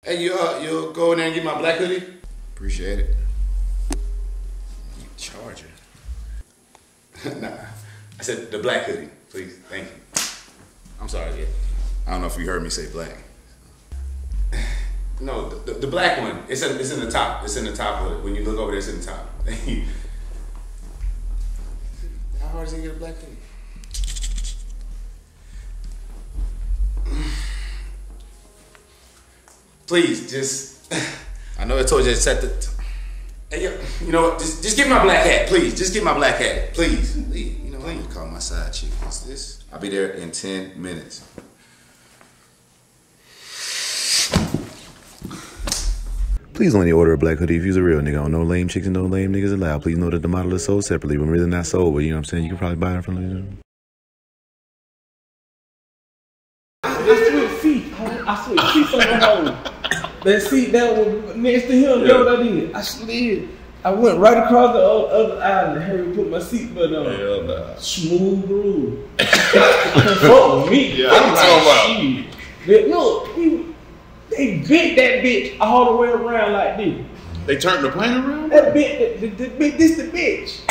Hey, you'll go in there and get my black hoodie? Appreciate it. Charger. Nah, I said the black hoodie, please. Thank you. I'm sorry, yeah. I don't know if you heard me say black. No, the black one. It's in the top. It's in the top of it. When you look over there, it's in the top. How hard is it to get a black hoodie? Please, just. I know I told you to set the. Hey, yo, you know what? Just get my black hat, please. Just get my black hat, please. You know what? I'm gonna call my side chick. What's this? I'll be there in 10 minutes. Please only order a black hoodie if you're a real nigga. On no lame chicks and no lame niggas allowed. Please know that the model is sold separately, but really not sold. But you know what I'm saying? You can probably buy it from. This sweet seat. I swear, seats on the hole. That seat that was next to him, you know what I did? I slid. I went right across the other aisle and Harry put my seatbelt on. Hell nah. Smooth groove. Fuck with me. Yeah, I'm talking about. Look, they bent that bitch all the way around like this. They turned the plane around? That bitch, this the bitch.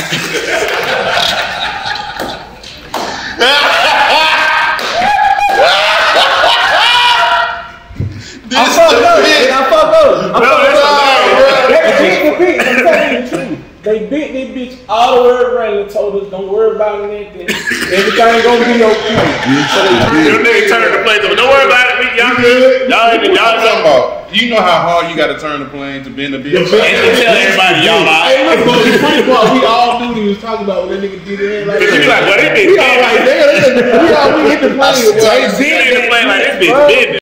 I fucked up. They bent this bitch all the way around and told us, don't worry about anything. Everything gonna be okay. Your nigga turned the plane over. Don't worry about it. Y'all good. Y'all talking about. You know how hard you gotta turn the plane to bend the bitch. And to tell everybody y'all out. Hey, look, bro, the funny part, we all knew he was talking about when that nigga did it. Like, you like, well, this bitch we all like, damn, we hit the plane. We hit the plane like this bitch bending.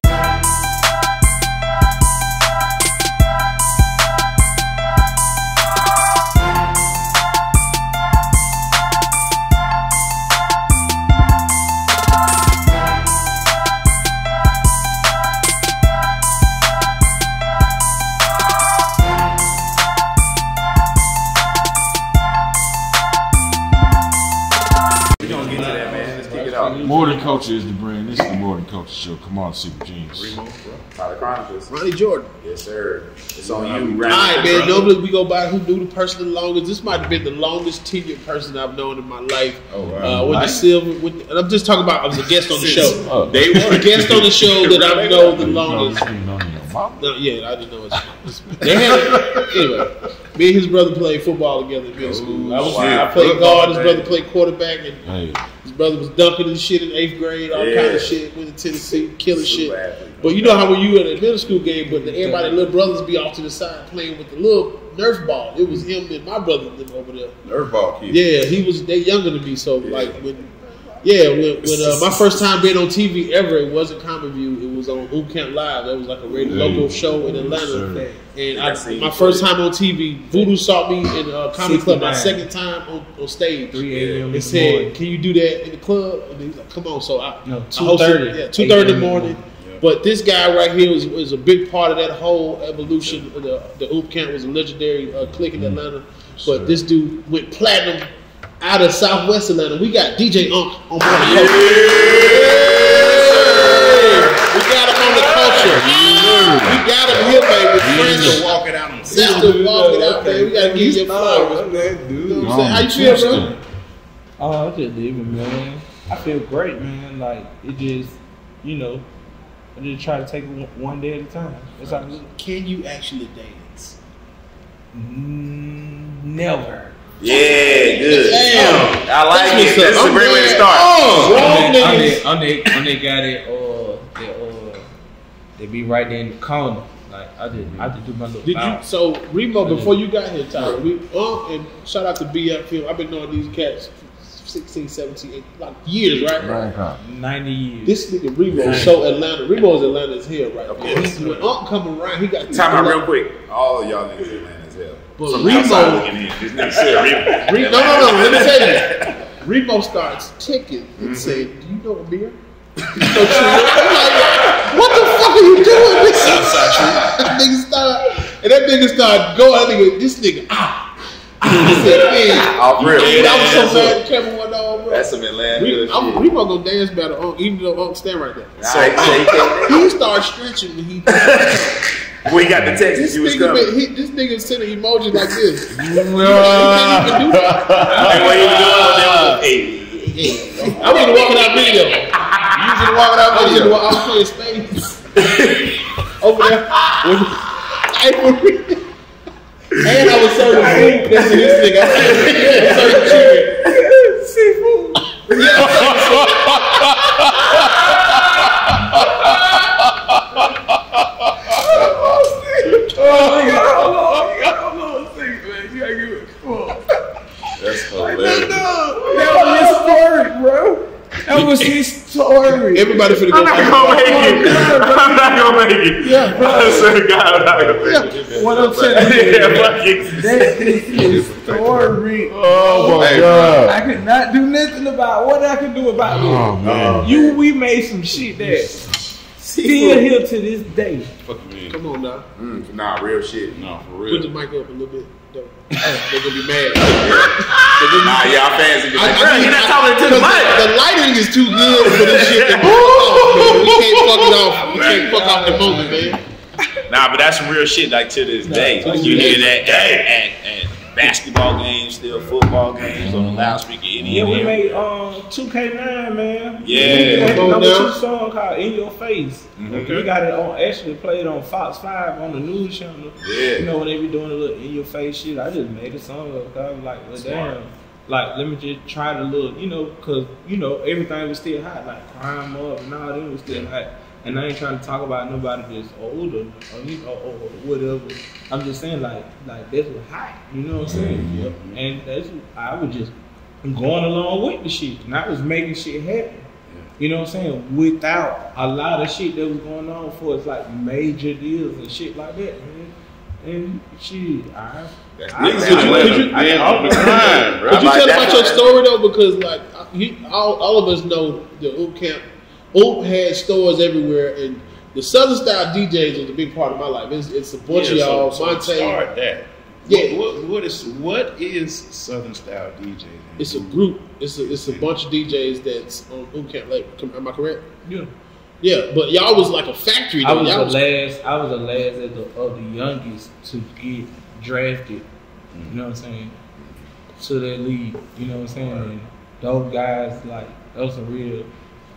More Than Culture is the brand. This is the More Than Culture show. Come on, Super Genius. Remo, bro. Tyler Chronicles. Ronnie Jordan. Yes, sir. It's on you. All right, man. Normally we go by who knew the person the longest. This might have been the longest tenured person I've known in my life. Oh, wow. With the silver, and I'm just talking about I was a guest on the show. Oh. They were a guest on the show that I've known the longest. No, yeah, I didn't know it. They had it. Anyway, me and his brother played football together in middle school. I played guard. His brother played quarterback, and his brother was dunking and shit in 8th grade. All kind of shit. Went to Tennessee, killing shit. But you know how when you were at a middle school game, but everybody, little brothers, be off to the side playing with the little Nerf ball. It was him and my brother over there. Nerf ball kid. Yeah, they younger than me. So like when my first time being on TV ever, it wasn't Common View. It was on Oop Camp Live. That was like a radio local show in Atlanta. And my first time on TV, Voodoo saw me in a comedy club. My second time on stage. 3 a.m. They said, "Can you do that in the club?" And he was like, "Come on." So I 2:30. Yeah, 2:30 in the morning. But this guy right here was a big part of that whole evolution. The Oop Camp was a legendary clique in Atlanta. But this dude went platinum out of Southwest Atlanta. We got DJ Unk on More Than Culture. We got him on the culture. We got him here, baby. Still walking out on Still walking out, man. We got to give you flowers. You know what I'm saying? How you feel, bro? Oh, I'm just living, man. I feel great, man. Like, it just, you know, I just try to take it one day at a time. That's how Can you actually dance? Never. Yeah, good. Damn. I like it. That's a great way to start. I'm the guy that they be right there in the corner. Like I just do my little bounce. So Remo, before you got here, Tyler, and shout out to BF Film. I've been knowing these cats 16, 17, 8, like years, right? 90 years. This nigga Remo is so Atlanta. Remo's Atlanta's here, right? When Unc come around, he got time out real quick. All of y'all niggas Atlanta as hell. But From Remo, outside looking in. This nigga said Remo. No. Let me tell you. Remo starts ticking and said, "Do you know Amir?" I'm like, what the fuck are you doing? That nigga started going. This nigga, He said, man, I was so mad the camera went on, bro. That's some Atlanta shit. Remo gonna dance better, even though Unc stand right there. He started stretching when he We got the text. This He was coming. this nigga sending emojis like this. Hey, what he was doing? Hey. I was in the walking out video. You was in the walking out video. I was playing spades over there. And I was serving food next to this nigga. I was serving chicken. Seafood. That's hilarious. That was historic, bro. That was historic. Everybody finna go. I'm not gonna make it. I'm not gonna make it. Yeah, bro. I swear to God, I'm not gonna make it. What I'm saying is, that is historic. Oh my God. I could not do nothing about what I could do about it. Oh man. We made some shit that still here to this day. Fucking man. Come on now. Nah, real shit. No, for Put real. the mic up a little bit. They're gonna be mad. Nah, y'all fans are I bro, mean, you're not talking to the mic. The lighting is too good for this shit to fuck off, man. We can't fuck it off. We can't fuck off the moment, man. Nah, but that's some real shit. Like to this day, to this you day. hear that at basketball games, still football games on the loudspeaker. Yeah, we made 2K9, man. Yeah. We Come on made now. 2 song called "In Your Face." We got it on actually played on Fox 5 on the news channel. Yeah. You know when they be doing a little "In Your Face" shit. I just made a song up. 'Cause I was like, well, damn. Like, let me just try to look, cause everything was still hot, like Crime Up and all that was still hot. And I ain't trying to talk about nobody that's older or whatever. I'm just saying like that's what hot, you know what I'm saying? And that's I was just going along with the shit, and I was making shit happen. You know what I'm saying? Without a lot of shit that was going on for us, like major deals and shit like that, man. And shit, Niggas could you man off the grind, bro. Could you tell about your story though? Because like all of us know the Oop camp. Oop had stores everywhere, and the Southern style DJs was a big part of my life. It's a bunch of y'all. Monte. Start that. Yeah. What is Southern style DJ? It's a group. It's a bunch of DJs that's on Oop camp. Like, am I correct? yeah. Yeah, but y'all was like a factory. I Though. was Y'all the last of the youngest to get drafted. You know what I'm saying? To that league. You know what I'm saying? And those guys, like, those are real.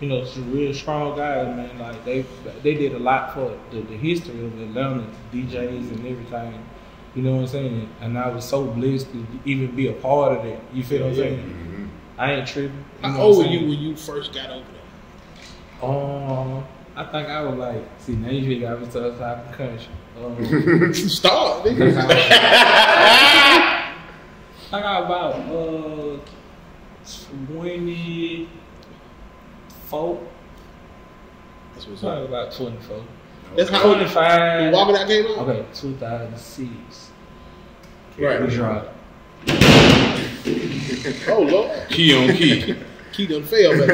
Some real strong guys, man. Like they did a lot for the history of Atlanta, DJs and everything. You know what I'm saying? And I was so blessed to even be a part of that. You feel what I'm saying? I ain't tripping. How old were you when you first got over there? I think I was like, now you got me to the top of the country. Start, nigga. I got about 24. That's what's Probably up. about 24. That's how old 25. Walking Out came out? Okay, 2006. Right. We dropped. Oh, Lord. Key on key. Key done failed, man.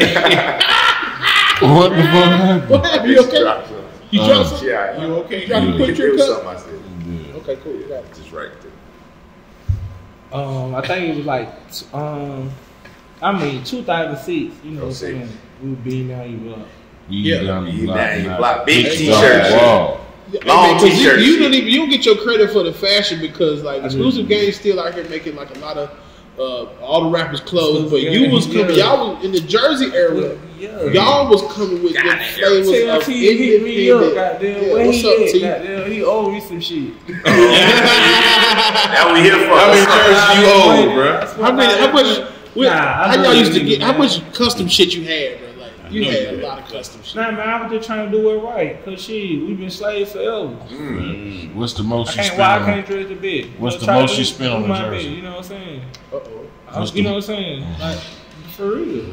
What the fuck happened? What happened? You okay? You dropped something? Yeah, You okay? You dropped a quick it trick was cut? something I said. Okay, cool. You got it. Just right there. I think it was like 2006. You know what I'm saying? We were being out you up. Yeah. Down the You block, down, you not- block. Big Down t-shirt. the wall. Long Hey, man, 'cause t-shirt You shit. don't even you don't get your credit for the fashion because like Exclusive Games still out here making like a lot of all the rappers clothes, but you was coming. Y'all was in the Jersey era. Yeah. Y'all was coming with the flavors of TLT hit me up, independent. goddamn. Yeah, Where what's he up, at? T? Goddamn, he owe me some shit. That we here for. How many jerseys you old, bro? How y'all used to get? How much custom shit you had, bro? Like you had a lot of custom shit. Nah, man, I was just trying to do it right. Cause shit, we've been slaves forever. What's the most you I spent can't on? dress the bit. What's the Try to most you do spent on my a jersey? bit, you know what I'm saying? What's You the- know what I'm saying? Like for real.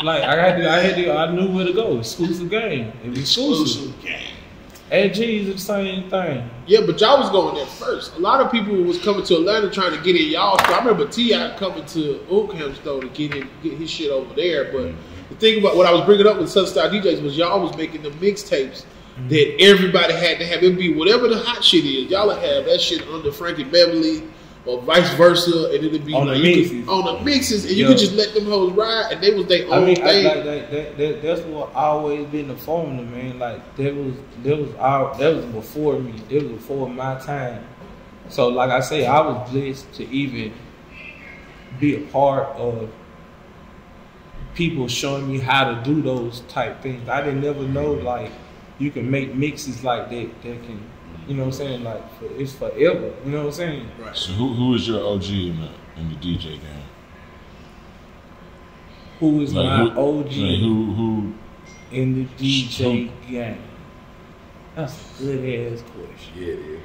Like I knew where to go. Exclusive game. It was exclusive. AG is the same thing. Yeah, but y'all was going there first. A lot of people was coming to Atlanta trying to get in y'all store. I remember T.I. coming to Oakham store to get his shit over there. But the thing about what I was bringing up with Southern Style DJs was y'all was making the mixtapes that everybody had to have. It'd be whatever the hot shit is. Y'all would have that shit under Frankie Beverly, or vice versa, and it'd be on like the mixes. on the mixes, and you could just let them hoes ride, and they was their own thing. That's what always been the formula, man. Like that was before me. That was before my time. So like I say, I was blessed to even be a part of people showing me how to do those type things. I didn't never know like you can make mixes like that can, you know what I'm saying, like it's forever. You know what I'm saying? Right. So who is your OG in the DJ game? Who is Like, my who- OG Like who in the DJ game? That's a good ass question. Yeah, it is.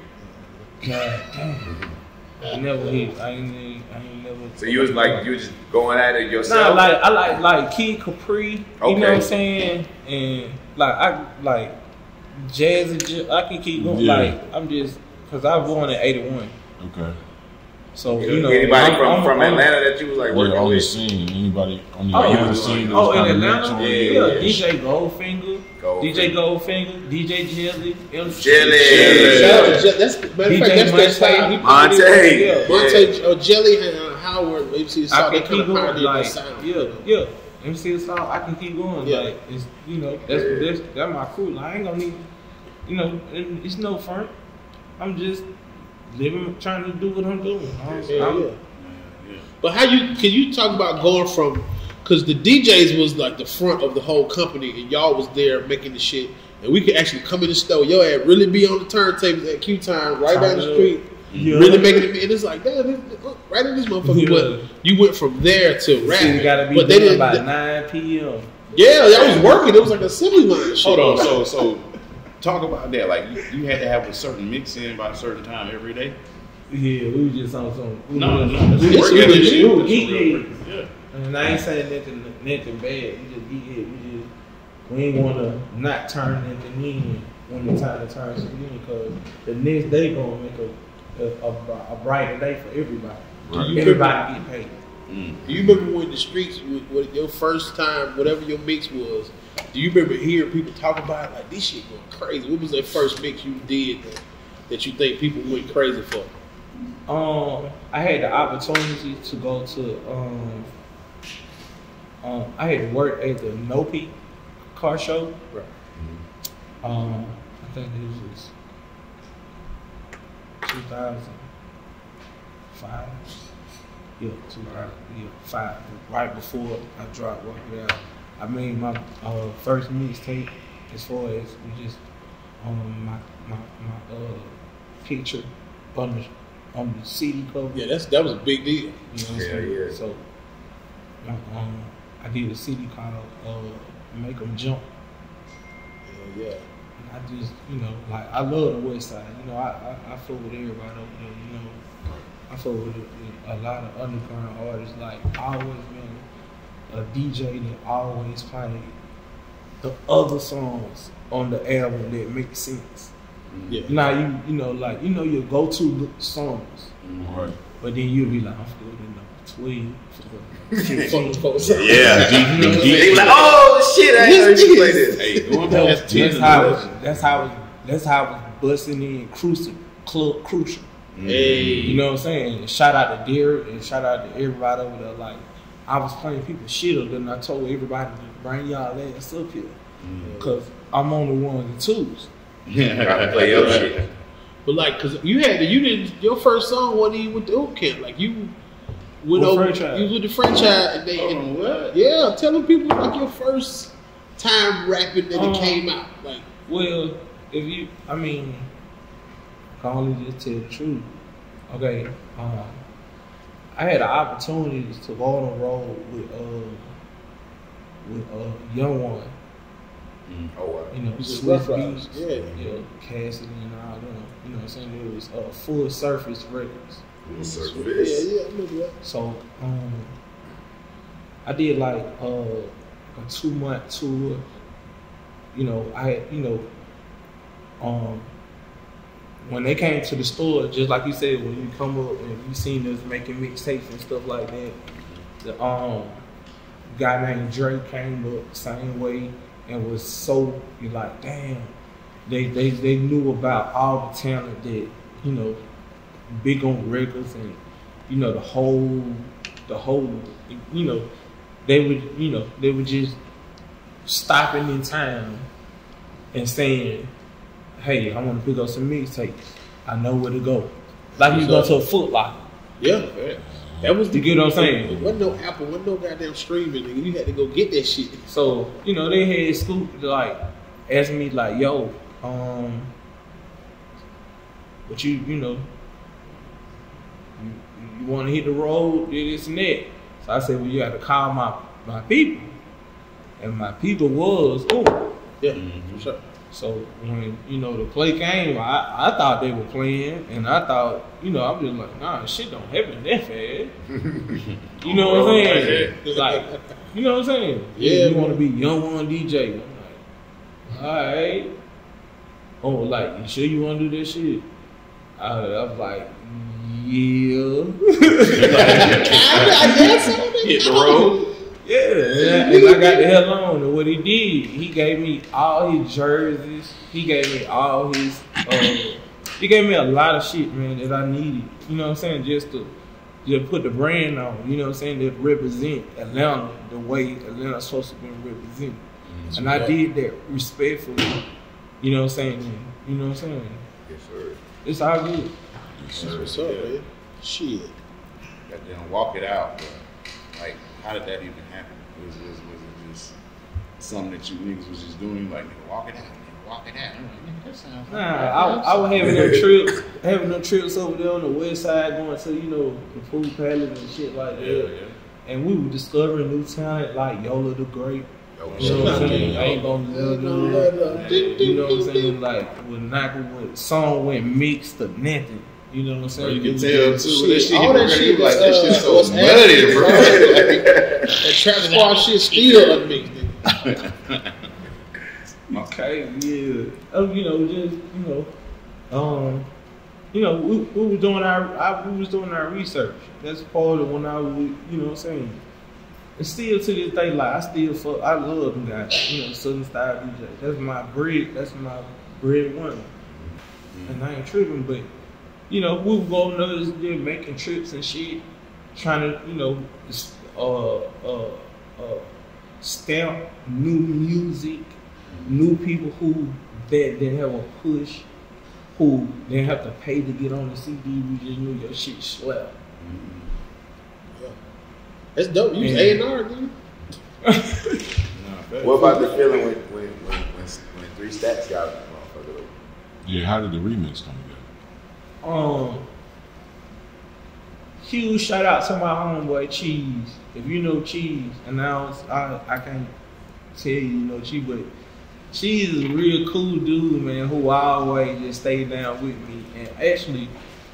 God damn. I never hit. I ain't never. So you was just going at it yourself? Nah, I like Kid Capri. You Okay. know what I'm saying? And I like Jazz. I can keep going. Yeah. Like I'm just because I was born in '81. Okay. So you know, anybody I'm from Atlanta that you was like working on the with? scene. Anybody on the Oh, Atlanta scene? Oh, that's in kinda Atlanta? mentoring? Yeah, DJ Goldfinger, Goldfinger. DJ Jelly, Jelly. Shout out to Jelly. That's matter of fact, that's that style. Monte. Yeah. Monte, Jelly, and Howard, MC I Salt, they can kind keep of going. pioneered Like, that sound. yeah. MC Salt, I can keep going. Yeah. Like, it's, you know, that's my crew. Like, I ain't gonna need, you know, it's no front. I'm just living, trying to do what I'm doing. Yeah. But can you talk about going from, because the DJs was like the front of the whole company, and y'all was there making the shit, and we could actually come in the store, yo, had really be on the turntables at Q Time, right down the street, really making it, and it's like, damn, right in this motherfucker. But you went from there to rap, It gotta be but they done didn't. by 9 p.m. Yeah, y'all was working. It was like assembly line shit. Hold on, so talk about that. Like you had to have a certain mix in by a certain time every day. Yeah, we was just on some. No, we it's was working. geek. Yeah. And I ain't saying nothing bad. We just geek. We ain't want to not turn into in when the time to turn something in, because the next day gonna make a brighter day for everybody. Right. Everybody get paid. Do you remember when the streets, with your first time, whatever your mix was, do you remember hearing people talk about it, like, this shit going crazy? What was that first mix you did that you think people went crazy for? I had the opportunity to go to I had to work at the Nopi car show. Right. I think it was 2005. Yeah, 2005. Right before I dropped Walk It Out. I made my first mixtape, as far as we just my picture on the CD cover. Yeah, that was a big deal. You know what I'm saying? Yeah. So I did a CD called Make 'Em Jump. Yeah. And I just, you know, like, I love the West Side. You know, I fuck with everybody over there, you know. I fuck with a lot of underground artists. Like, I always been a DJ that always played the other songs on the album that make sense. Yeah. Now, you know, like, you know your go-to songs. Right. But then you'll be like, I'm feeling number 12. 15. Yeah. They were like, oh shit, I ain't heard you play this. Hey, going past 10 That's how it was busting in Crucial. Hey. You know what I'm saying? Shout out to Derek and shout out to everybody over there. Like, I was playing people's shit up, and I told everybody to bring y'all ass up here, because I'm on the ones and twos. Gotta play your shit. But like, cause your first song wasn't even with the Oak Camp. Like, you went With over, Franchise. you was with the franchise, and what? yeah, telling people like your first time rapping that it came out. Like, Well, I can only just tell the truth. Okay, I had an opportunity to go on the road with Young One. Oh wow. You know, was Swiss Rough Riders. Beats, Yeah. Cassidy and all them. You know what I'm saying? It was Full Surface Records. yeah, I remember that. So I did like a 2-month tour. You know, I had, you know, when they came to the store, just like you said, when you come up and you seen us making mixtapes and stuff like that, the guy named Drake came up the same way and was so, you're like, damn, they knew about all the talent that, you know, big on records and you know, the whole, you know, they would just stopping in time and saying, hey, I want to pick up some mixtapes. I know where to go. Like you go to a Foot Locker. Yeah, that was the. You get what I'm saying? There wasn't no Apple, wasn't no goddamn streaming, nigga. You had to go get that shit. So, you know, they had Scoop like ask me like, yo, but you know, you want to hit the road, this and that. So I said, well, you got to call my people, and my people was yeah, for sure. So when, you know, the play came, I thought they were playing, and I thought, you know, I'm just like, nah, shit don't happen that fast. You know what I'm saying? It's like, you know what I'm saying? Yeah, you want to be Young One DJ. I'm like, all right. Oh, like, you sure you want to do this shit? I was like, yeah. I guess so. Hit the road. Yeah, and I got the hell on. And what he did, he gave me all his jerseys. He gave me all his. He gave me a lot of shit, man, that I needed. You know what I'm saying? Just to put the brand on. You know what I'm saying? To represent Atlanta the way Atlanta's supposed to be represented. And I did that respectfully. You know what I'm saying? You know what I'm saying? Yes, sir. It's all good. Yes, sir. What's up, man? Shit. Goddamn, walk it out, bro. Like, how did that even happen? Was it just something that you niggas was just doing? Like, nigga, walk it out, nigga, walk it out. I'm like, nigga, that sounds like I was having them trips over there on the west side, going to, you know, the Food Palace and shit like that. Yeah. And we were discovering new talent like Yola the Great. You know what I'm saying? I ain't gonna let them. You know what I'm saying? Like when song went mixed to nothing. You know what I'm saying? you can tell too. That shit, all that shit, like that shit so was muddy, bro. That Trap Squad shit still unmixed. Okay, yeah. Oh, you know, just we were doing our research. That's part of when I was, you know what I'm saying. And still to this day, like I love them guys. You know, Southern Style DJ. That's my bread one. And I ain't tripping, but you know, we would go another day making trips and shit, trying to, you know, stamp new music, new people who that didn't have a push, who didn't have to pay to get on the CD. We just knew your shit slapped. Yeah. That's dope. You was A&R, dude. What about the feeling when 3 Stacks got it, motherfucker? Yeah, how did the remix come together? Huge shout out to my homeboy Cheese. If you know Cheese, and I can't tell you know Cheese, but Cheese is a real cool dude, man, who always just stayed down with me. And actually,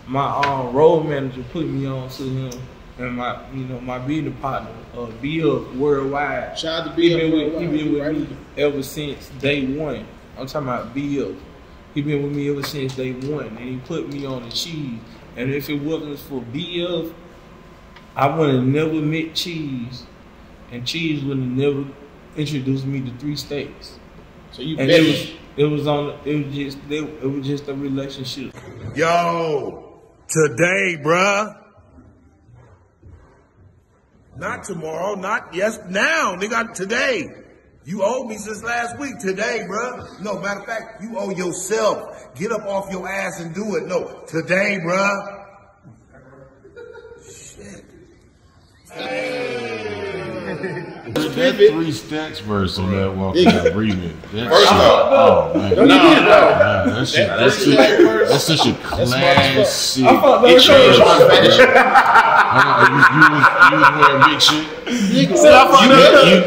my road manager put me on to him, and my business partner, BF Worldwide. Shout out to He BF. been with me ever since day one. I'm talking about BF. He been with me ever since day one, and he put me on the Cheese. And if it wasn't for BF, I would have never met Cheese, and Cheese would have never introduced me to 3 Stacks. So you and bet it was just a relationship. Yo, today, bruh. Not tomorrow, not yes, now, nigga, today. You owe me since last week. Today, bruh. No, matter of fact, you owe yourself. Get up off your ass and do it. No, today, bruh. Shit. That 3 Stacks verse on that Walk Out remix. First off, oh man, that's such a classic. I thought that You was wearing big shit.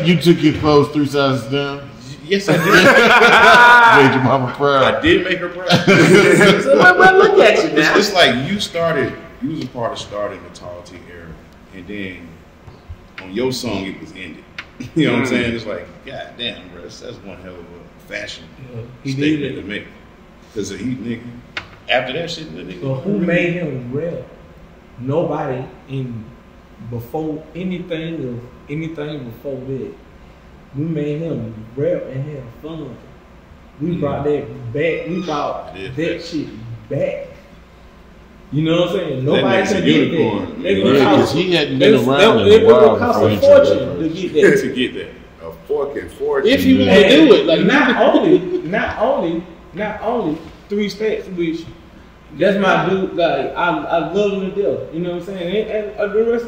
You took your clothes 3 sizes down. Yes, I did. Made your mama proud. I did make her proud. So, look at you now. It's like you was a part of starting the Tall T era, and then on your song it was ended. You know what I'm saying? It's like, god damn, bro, that's one hell of a fashion statement to make. Because he nigga, after that shit, the nigga. So who made him rap? Nobody before anything before that. We made him rap and have fun. We brought that back. We brought that shit back. You know what I'm saying? Nobody makes can a get unicorn. that. They Yeah, gonna because cost- he hadn't been around in it a would while cost before a he fortune did to that. get that. to get that. A fucking fortune. If you want to And do it, like not only 3 Stacks, which that's my dude. Like I love him to death. You know what I'm saying? And the rest,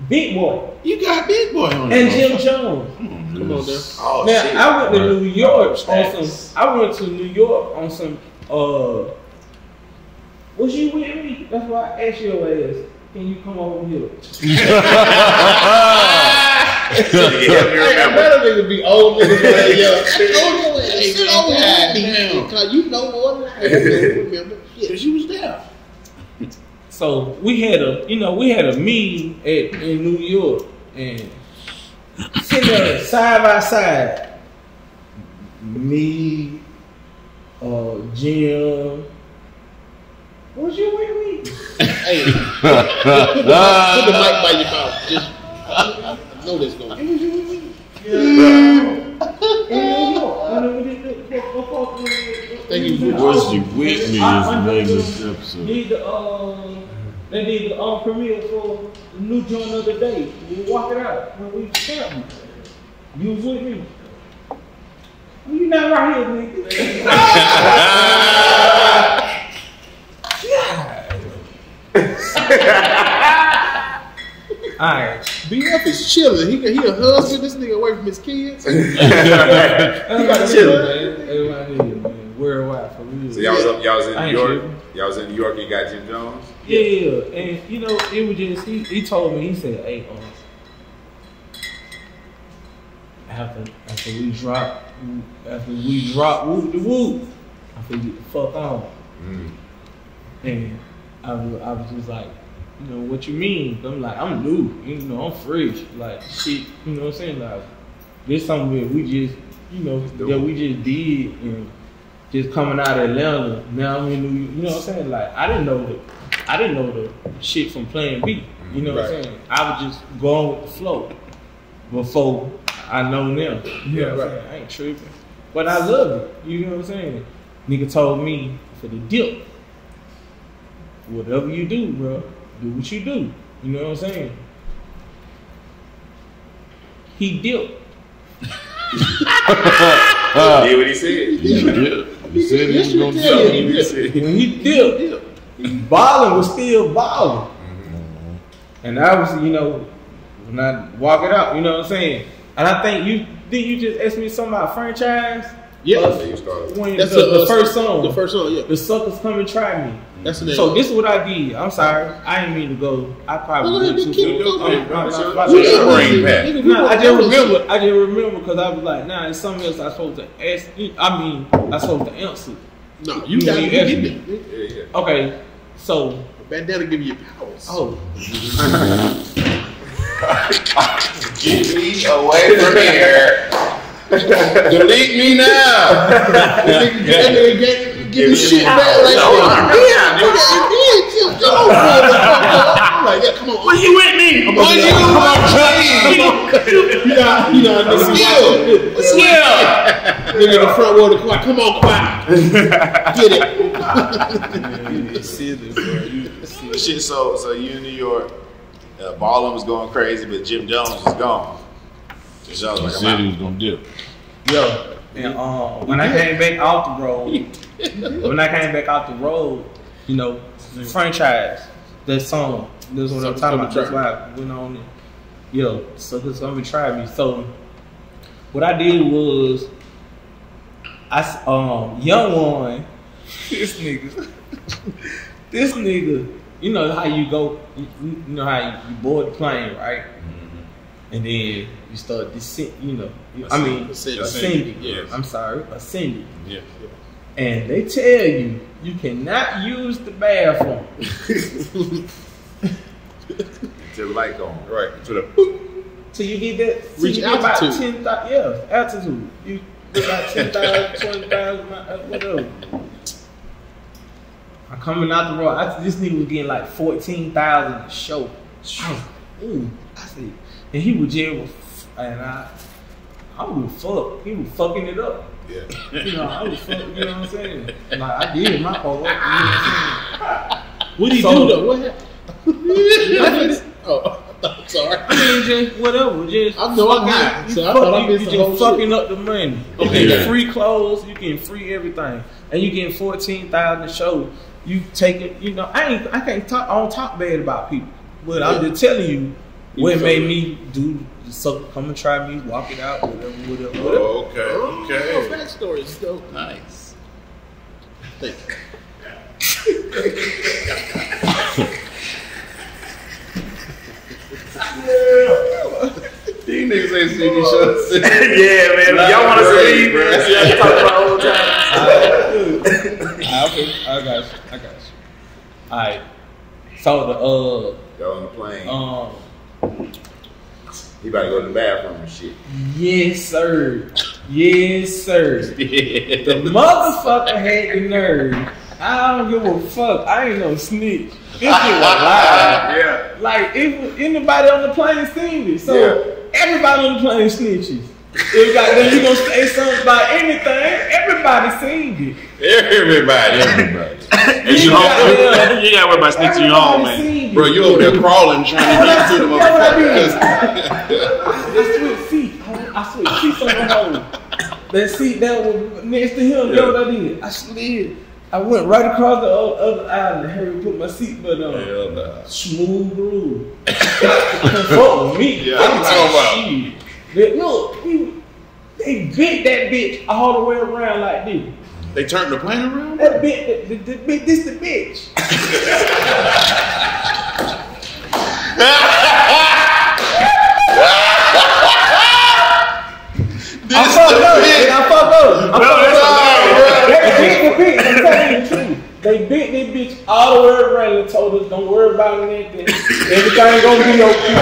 Big Boy You got Big Boy on and there. Jim Jones. come on there. Oh, Now shit. I went to New York on Stacks. some. I went to New York on some. Was you with me? That's why I asked your ass. Can you come over here? You help me Hey, I remember. better nigga be old niggas like yo. Sit over God here, man. damn. Because you know more than I remember. Shit, Because you was there. So we had a meeting in New York and sitting there side by side. Me, Jim. Was you with me? Hey, put the mic by your mouth. Just I know this going. In New York. Thank you. Was you with me is the name of this episode. They did the premiere for the new joint of the day. We walk it out when we camped. You was with me. You not right here, nigga. Alright. BF is chilling. He a husband. This nigga away from his kids. Everybody chill, man. Everybody here, man. Worldwide for real. So y'all was in I New ain't York. tripping. Y'all was in New York. You got Jim Jones. Yeah, and you know, it was just he told me, he said, hey, after we drop whoop the whoop, I feel get the fuck on. And I was just like, you know, what you mean? I'm like, I'm new, you know, I'm fresh, like shit, you know what I'm saying? Like this something that we just, you know, that we just did and just coming out of Atlanta. Now I'm in New York, you know what I'm saying? Like I didn't know the shit from Plan B. You know what I'm saying? I was just going with the flow before I know them. You know what I'm saying? I ain't tripping. But I love it. You know what I'm saying? Nigga told me for the dip, whatever you do, bro, do what you do. You know what I'm saying? He dipped. Did what he said. He said he was going to do it. When he dipped, balling was still balling. And I was, you know, when I walk it out, you know what I'm saying? And I think you just asked me something about franchise? Yeah. When That's the first song. The first song, yeah. The Suckers Come and Try Me. That's the name. So this is what I did. I'm sorry. I didn't mean to go. I probably went too far. I just remember because I was like, nah, it's something else I supposed to ask. I mean, I supposed to answer. No, you got to get it. Okay, so Bandana give you powers. oh, Get me away from here. Delete me now. Give me shit back like that. I'm like, yeah, come on. Was you with me? Nigga in the front row of the quiet. Come on, quiet. Get it. Shit, so you in New York, Ballin was going crazy, but Jim Jones was gone. Jim Jones He was said he was going to dip. yo, and when I came back out the road, you know, franchise, that song, that's what I'm talking about. That's why I went on it. Yo, Suckers Come and Try Me. So what I did was, Young One, this nigga, you know how you go, you know how you board the plane, right? And then you start ascending. Yes. I'm sorry, ascending. Yeah. And they tell you cannot use the bathroom. Till the light go on. Right. To the Till you get that. Reach altitude. About 10,000. Altitude. You get about 10,000, 20,000, whatever. I'm coming out the road. This nigga was getting like 14,000 a show. I was like, ooh. I said, and he was jail, and I was fuck. He was fucking it up. Yeah. You know, I was fucking. You know what I'm saying? Like I did my part. You know what I'm saying? What did he do though? What happened? Oh, I'm sorry. I mean, just whatever. Just I'm high. So I thought I missed the whole just fucking up the money. You Okay, get free clothes. You getting free everything, and you getting 14,000 show. You take it. You know, I can't talk. I don't talk bad about people, but I'm just telling you what made me do. So come and try me. Walk it out. Whatever. Oh, okay. Oh, backstory is dope. Nice. Thank you. These niggas ain't seen these shows. Yeah, man. Y'all want to see, bro? Y'all talk about old times. I got you. Alright. So Y'all on the plane. the He about to go to the bathroom and shit. yes sir. The motherfucker had the nerve. I don't give a fuck. I ain't no snitch. This shit was live. Yeah. Like if anybody on the plane seen it. So everybody on the plane snitches. If goddamn you gonna say something about anything, everybody seen it. Everybody. And you gotta worry about snitching your own, man. Bro, you over there crawling trying to get to the motherfuckers. I switched seats. I switched seats on the hole. That seat that was next to him, you know what I did? I slid. I went right across the other aisle and Harry put my seatbelt on. Hell nah. Smooth groove. Fuck with me. Yeah, I'm talking about. Look, they bit that bitch all the way around like this. They turned the plane around? That bitch, this the bitch. I fucked up. They bit this bitch all the way around and told us, don't worry about anything. Everything gonna be okay.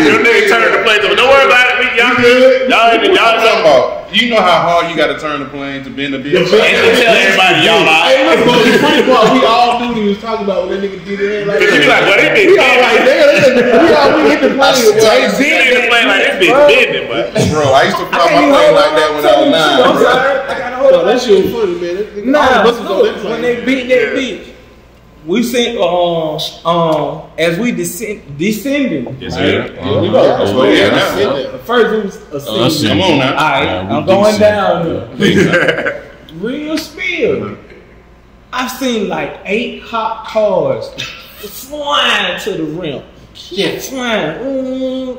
Your nigga turned the plane over. Don't worry about it. Y'all good. Y'all talking about. You know how hard you got to turn the plane to bend the bitch. And to tell everybody y'all lied. Hey, look, bro, the funny part, we all knew he was talking about when that nigga did it. Like, Cause you be like, well, this bitch we all like, we hit the plane. He hit the plane like this bitch bending, but. Bro, I used to fly my plane like that when I was 9. I'm sorry. I gotta hold No, that shit was funny, man. Nah, look, when they beat that bitch, we sent as we descending. Yes, sir. We go. First it was ascending. Come on now. Alright, I'm going down here. Real spill. I've seen like 8 hot cars flying to the rim. Yeah, flying.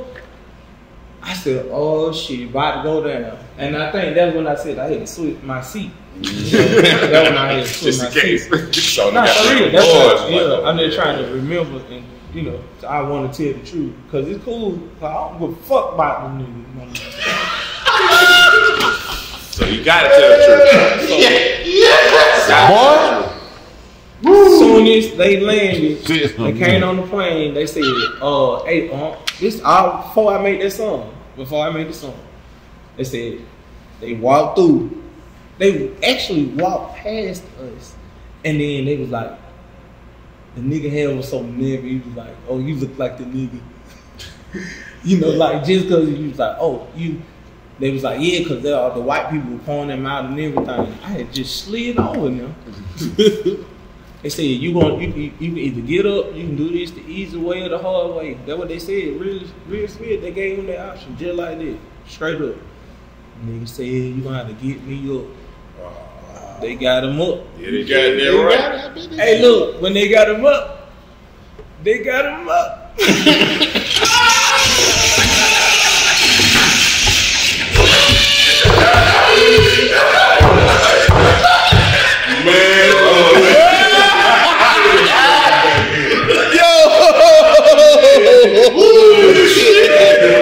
I said, oh shit, about to go down. And I think that's when I said I had to switch my seat. That's when I had to switch my seat. So Not for real. That's what, I'm just trying to remember, and you know, I want to tell the truth because it's cool. I don't give a fuck about them niggas. So you gotta tell the truth. Soon as they landed, they came on the plane. They said, "Hey, this all before I made that song. Before I made the song, they said they walked through. They actually walked past us, and then they was like, the nigga head was so nigga. He was like, oh, you look like the nigga. You know, like just because he was like, oh, you. They was like, yeah, because the white people were pouring them out and everything. I had just slid over them. They said, you can either get up, you can do this the easy way or the hard way. That's what they said. Real Smith, they gave him that option just like that. Straight up. Nigga said, you gonna have to get me up. They got him up. Yeah, they got that right. Hey, look, when they got him up, they got him up.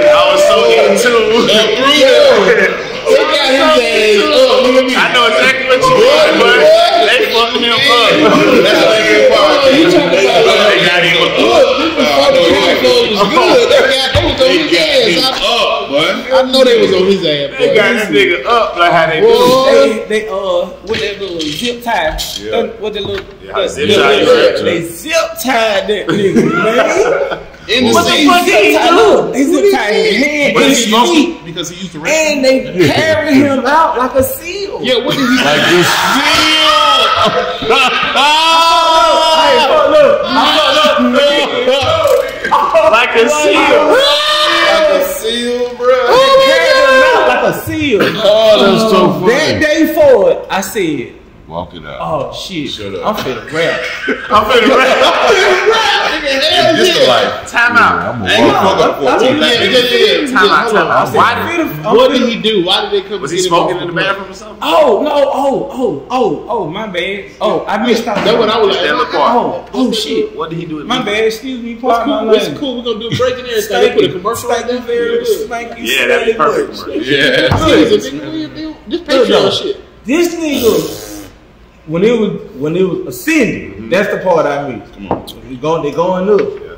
I was so into I know exactly what you want, but they fucking him up. I know they was on his ass. They got this nigga up like how they do. They with that little zip tie. What the little zip tie. They zip tied that nigga, man. What the fuck they zip tied his hand and his feet because he used to and they carry him out like a seal. Yeah, what did he like this? Hey, Like a seal. Like a seal, bro. Like a seal. Oh, that's so funny. That day forward, I said, Walk it out. oh shit, Shut up. I'm finna rap. I'm finna rap. This the life. Time out. I'm I ain't gonna fuck up 14 Yeah. Time out. What did he do? Why did they come? Was he get him smoking off in the plane? bathroom or something? Oh no, my bad. Oh, I missed out. That's what I was like. That look part. Oh shit, What did he do? my bad. Excuse me, It's pardon my cool. It's language. cool. We're gonna do a break and everything. They put a commercial right there. Thank you. Yeah, that'd be perfect. Yeah. Jesus, nigga, this Patreon shit. This nigga, when it was ascending, that's the part I missed. Come on. They going up. Yeah.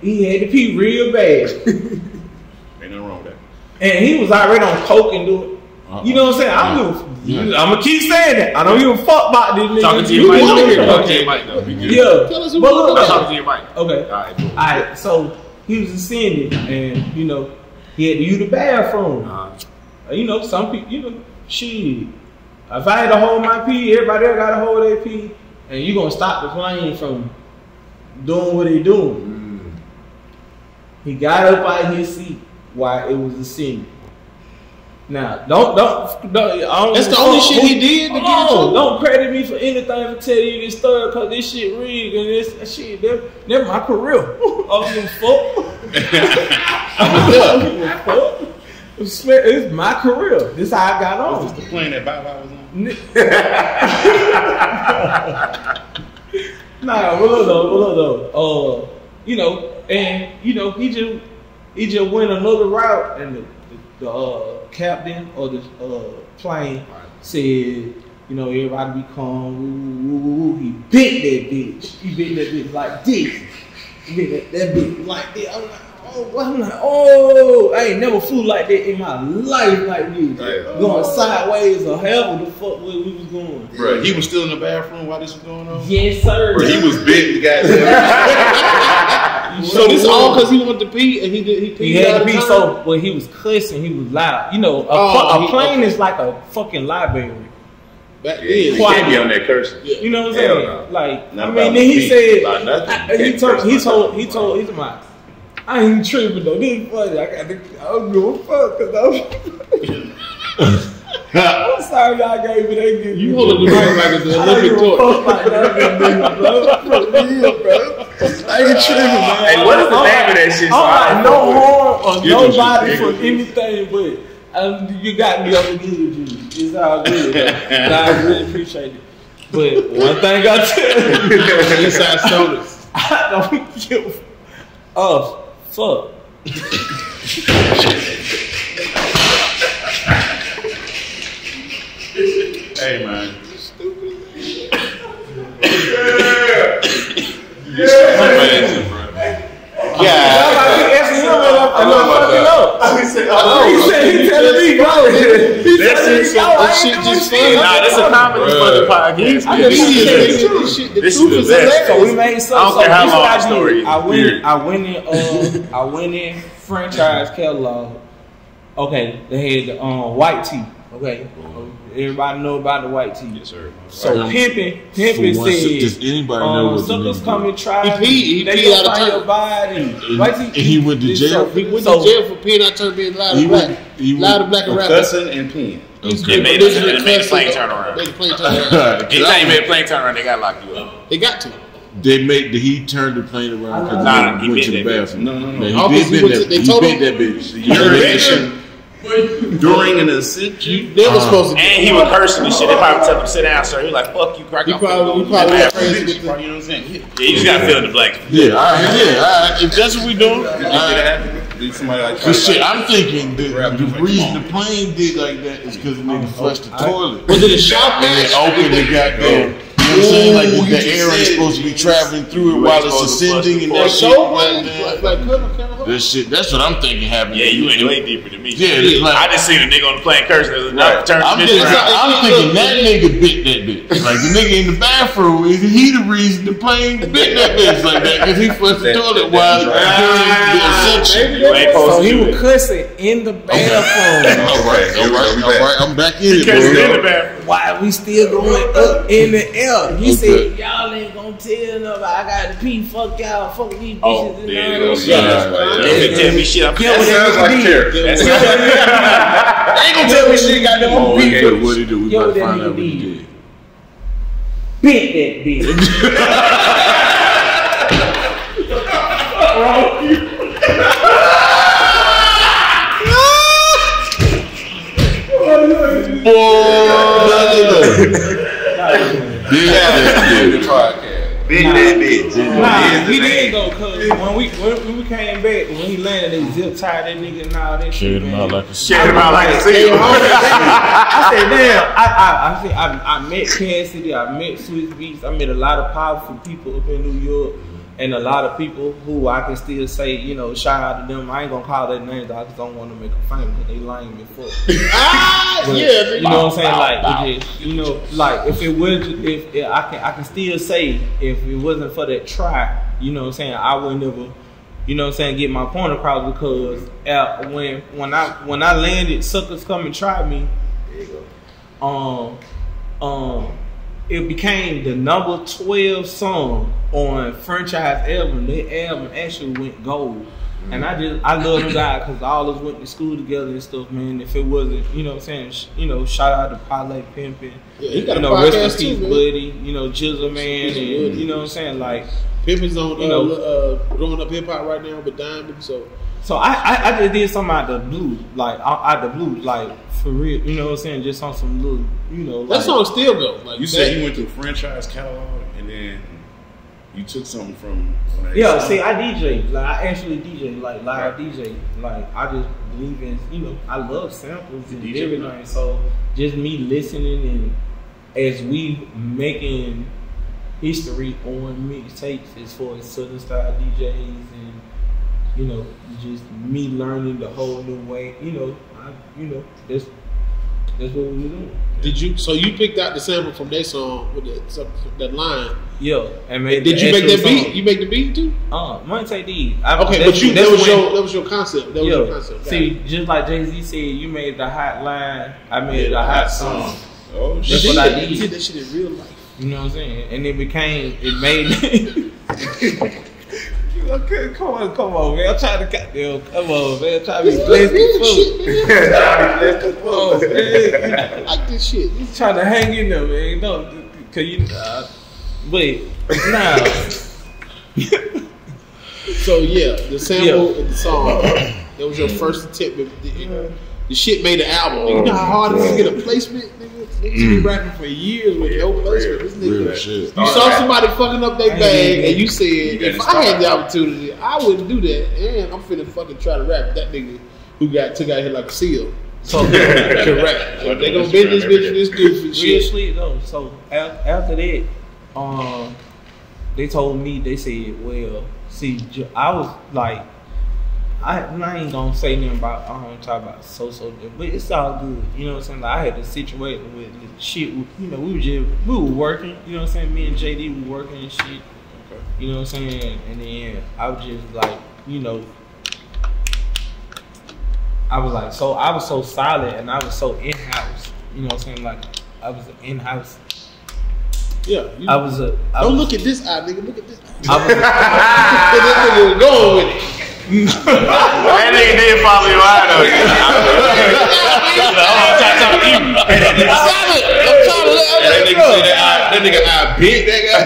He had to pee real bad, Ain't nothing wrong with that. and he was already on coke and do it. You know what I'm saying? I'm gonna keep saying that. I don't give a fuck about this nigga. Talking to your mic. Talking to your mic though. Yeah. Tell us who But we look, talking Talking to your mic. Okay. Alright, cool. Alright, so he was ascending, and he had to use the bathroom. Some people, shit. If I had to hold my pee, everybody else got to hold their pee, and you gonna stop the plane from doing what they doing. He got up out of his seat while it was ascending. Now, don't That's the only shit he did to get in trouble. Don't credit me for anything for telling you this story, because this shit rigged and this shit. That's my career. I don't give a fuck. It's my career. This is how I got on. Was this the plane that Bow Wow was on? Nah, well though. He just went another route, and the captain of the plane said, everybody be calm. He bit that bitch. He bit that bitch like this. He bit that bitch like this. I'm like, I ain't never flew like that in my life like this. Going sideways or however the fuck where we was going. Bro, he was still in the bathroom while this was going on? Yes, sir. Bro, he was big, goddamn. So this all because he wanted to pee and he peed. He had to pee, so when he was cussing, he was loud. A plane is like a fucking library. Back You then, can't be on that cursing. You know what I'm Hell saying? no. Like, Not then about he pee. said, About nothing. he told my, I ain't tripping though. This is funny. I don't give a fuck because I'm sorry y'all gave me that gift. you holding the mic like it's an Olympic torch. I ain't tripping, man. Hey, what is the name of that shit? I'm like no harm or Give them nobody shit. for anything, but you got me on the good juice. It's all good. I really appreciate it. But one thing I tell you, Inside sodas. I don't give a fuck. Hey, man. He telling me, bro. That shit just funny. Nah, this is a comedy for the podcast. This is the best. So we made some. I don't care how long the story is. I went in franchise catalog. Okay, they had the white tea. Okay, everybody know about the white tea. Yes, sir. So pimping said, Does anybody know what the suckers nigga come and try. He They peed out gonna of find turn. your body. White tea. And he went to jail? He went to jail for peeing out turn being loud and black. Loud and black and rapper. Cussing and peeing. They made a plane turnaround. Made a plane turnaround. Anytime you made a plane turnaround, they gotta lock you up. They got to. He turned the plane around because Nah, he he went to bit the that bathroom. No. He did bend that. They He told bent him- that bitch. Urination during an ascension. They were supposed to. And he was cursing and shit. They probably tell him to sit down, sir. He was like, fuck you, crack He off. probably went crazy with You know what I'm saying? Yeah, you just gotta fill in the blanks. Yeah, all right. If that's what we doing, all right. Did somebody like Cause shit, I'm thinking the reason the plane did like that is because the nigga flushed the toilet. Was it a shop And match? it opened the goddamn. You know what I'm saying? Like the air ain't supposed to be traveling through it while it's ascending and that shit. That shit. That's what I'm thinking happened. Yeah, you ain't way deeper than me. Yeah, it's like- I just seen a nigga on the plane cursing. There's enough to turn I'm the mission around. thinking that nigga bit that bitch. Like the nigga in the bathroom, is he the reason the plane bit that bitch like that? Because he flushed the toilet while during the ascension. You ain't supposed So to he do was it. cussing in the bathroom. All right. I'm back in it, Cursing in the bro. bathroom. why we still going up in the air. He said, y'all ain't gonna tell nobody. I got to pee. Fuck y'all. Fuck these bitches. Oh, and there all you go. that Yeah, shit. tell me shit. That sounds like Terry. They ain't gonna tell me shit. Got them on beat. Okay, what he do? We Yo, about to that find out nigga what he did. did. Bit that bitch. Big that bitch. Nah, we did go, cause when we came back, when he landed, they zip tied that nigga and all that shit. Carried him out like a Shit him out like a seal. I said, damn. I met Cassidy, I met Swiss Beats, I met a lot of powerful people up in New York, and a lot of people who I can still say, you know, shout out to them. I ain't gonna call their names, I just don't want to make them famous because they lame as fuck. But, Yeah, you know what I'm saying? Like, it just, you know, like if it was, if I can still say, if it wasn't for that try, you know what I'm saying, I would never, you know what I'm saying, get my point across, because when I landed, Suckers Come and Try Me, it became the number 12 song on Franchise album. That album actually went gold. And I love them guys because all of us went to school together and stuff, man. If it wasn't, you know what I'm saying, you know, shout out to Parlay Pimpin'. Yeah, he got you a know, rest in podcast peace, too, man. Buddy. You know, Jizzle, man. And, you know what I'm saying? Like, Pimpin's on you know, growing up hip hop right now with Diamond. So I just did something out the blue, like for real. You know what I'm saying? Just on some little, you know. that Like, song still go. Like You said you went to a franchise catalog and then you took something from. yeah, see, I DJ. Like, I actually DJ, like live DJ. Like, I just believe in, you know, I love samples and DJ, everything. So just me listening, and as we making history on mixtapes as far as Southern style DJs, and you know, just me learning the whole new way. You know, that's what we were doing. did you? So you picked out the sample from that song with that line. Yeah, and made Did the you make actual that beat? song. You make the beat too? Monte D. Okay, but that was your concept. That was your concept. See, just like Jay-Z said, you made the hot line, I made the hot song. Oh That's shit! what I You did did. that shit in real life. You know what I'm saying? And it made Okay, come on, man. I'm trying to goddamn, come on, man. I'm trying to be blessed as fuck. Come on, man. I like this shit. You trying to hang in there, man. No, cause you, wait, nah. So yeah, the sample and the song. That was your first attempt. The shit made an album. You know how hard it is to get a placement, nigga? Niggas been rapping for years with no placement. This nigga, shit. you saw somebody fucking up their bag, and you said, if I had the opportunity, I wouldn't do that. And I'm finna fucking try to rap that nigga who took out here like a seal. So Can rap. So they gonna bend this bitch in this goofy real shit. sweet though. So after that, they told me, they said, well, see, I was like, I ain't gonna say nothing about, I don't talk about so, but it's all good. You know what I'm saying? Like, I had the situation with the shit, you know, we were working, you know what I'm saying? Me and JD were working and shit. You know what I'm saying? And then I was just like, you know, I was so solid and I was so in-house. You know what I'm saying? Like, I was an in-house. Yeah. Don't look at this eye, nigga. Look at this eye. I This nigga was going with it. That nigga did follow you out though. I'm trying to you. I'm trying to let That nigga say that nigga I bit that guy.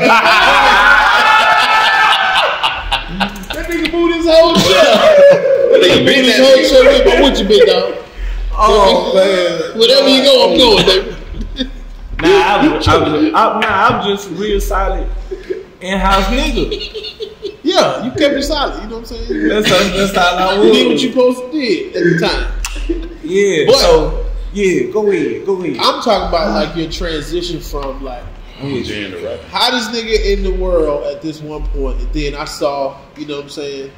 That nigga moved his whole shit. That nigga Moved bit his that whole nigga. shit. But what you bit, dog? Oh man! Wherever you go, I'm going, baby. I was just real solid in-house nigga. Yeah, you kept it solid. You know what I'm saying? That's how I was. You did what you supposed to did at the time. Yeah. But so yeah, go ahead. I'm talking about like your transition from like hottest nigga in the world at this one point, and then I saw, you know what I'm saying,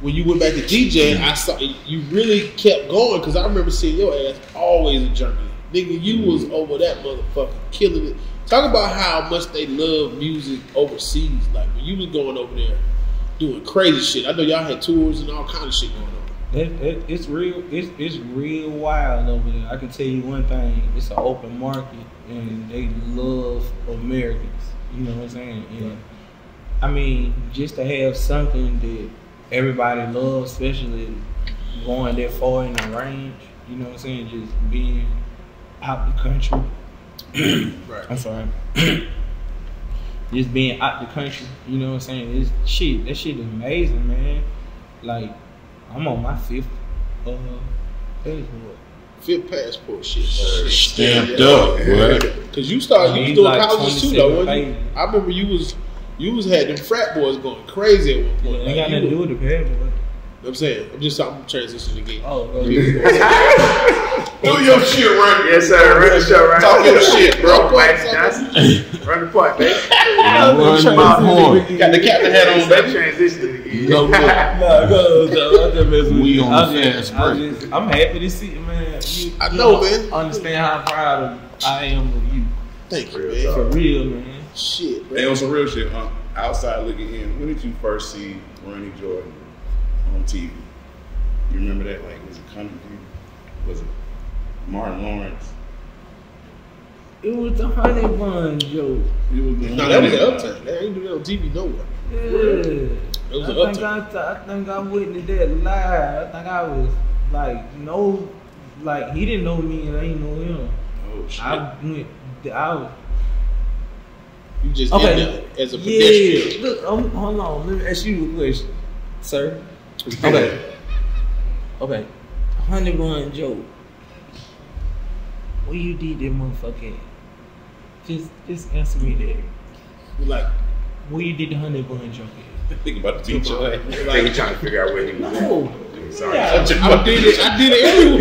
when you went back to DJing, I saw you really kept going, because I remember seeing your ass always in Germany. Nigga, you was over that motherfucker killing it. Talk about how much they love music overseas. Like when you was going over there doing crazy shit. I know y'all had tours and all kind of shit going on. It's real. It's real wild over there. I can tell you one thing. It's an open market, and they love Americans. You know what I'm saying? And I mean, just to have something that everybody loves, especially going that far in the range. You know what I'm saying? Just being out the country. Right. I'm sorry. Just being out the country. You know what I'm saying? It's shit. That shit is amazing, man. Like. I'm on my fifth passport. Fifth passport shit. Stamped up, boy. Cause you was doing like colleges too, though, wasn't you? pages. I remember you was had them frat boys going crazy at one point. Ain't got nothing to do with the passport. I'm saying, I'm transitioning again. Oh, Do your shit, run. Yes, sir. Run the show, right? Talk your shit, bro. Mike Johnson. Run the point, baby. Got the captain hat on, baby. Transition again. No, I'm just messing with we you. on the fast break. I'm happy to see you, man. I know, man. Understand how proud I am of you. Thank you, man. For real, man. Shit, Hey, man. on some real shit, outside looking in, when did you first see Ronnie Jordan on TV? You remember that? Like, was it Country View? Was it Martin Lawrence? It was the Honey Bun joke. It was the No, that was Uptown. They ain't do that on TV nowhere. Yeah. It was I think I witnessed that live. I think I was like, he didn't know me and I didn't know him. Oh shit! You just Okay. in there as a pedestrian. Yeah. Look, hold on. Let me ask you a question, sir. Okay. Honey Bun Joe. Where you did that motherfucker at? Just answer me that. Like, Where you did the Honey Bun Joe at? Think about the teacher. I think he's trying to figure out where he was. No. Sorry. I did it everywhere.